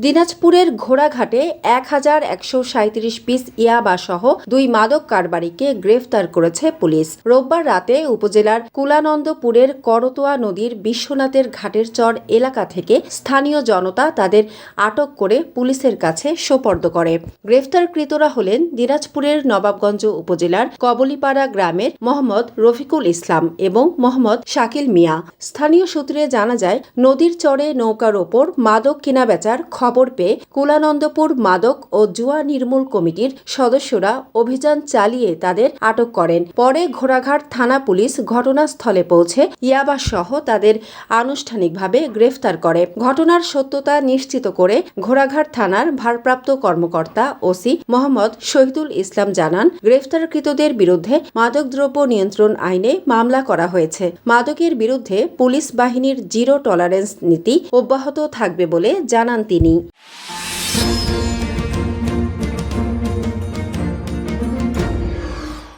দিনাজপুরের ঘোড়াঘাটে ১,১৩৭ পিস ইয়াবা সহ ২ মাদক কারবারিকে গ্রেফতার করেছে পুলিশ। রোববার রাতে উপজেলার কুলানন্দপুরের করতোয়া নদীর বিশ্বনাথের ঘাটের চর এলাকা থেকে স্থানীয় জনতা তাদের আটক করে পুলিশের কাছে সোপর্দ করে। গ্রেফতারকৃতরা হলেন দিনাজপুরের নবাবগঞ্জ উপজেলার কবলিপাড়া গ্রামের মোহাম্মদ রফিকুল ইসলাম এবং মোহাম্মদ শাকিল মিয়া। স্থানীয় সূত্রে জানা যায়, নদীর চরে নৌকার ওপর মাদক কেনাবেচার খবর পেয়ে কুলানন্দপুর মাদক ও জুয়া নির্মূল কমিটির সদস্যরা অভিযান চালিয়ে তাদের আটক করেন। পরে ঘোড়াঘাট থানা পুলিশ ঘটনাস্থলে পৌঁছে ইয়াবা সহ তাদের আনুষ্ঠানিকভাবে গ্রেফতার করে। ঘটনার সত্যতা নিশ্চিত করে ঘোড়াঘাট থানার ভারপ্রাপ্ত কর্মকর্তা ওসি মোহাম্মদ শহীদুল ইসলাম জানান, গ্রেফতারকৃতদের বিরুদ্ধে মাদকদ্রব্য নিয়ন্ত্রণ আইনে মামলা করা হয়েছে। মাদকের বিরুদ্ধে পুলিশ বাহিনীর জিরো টলারেন্স নীতি অব্যাহত থাকবে বলে জানান তিনি।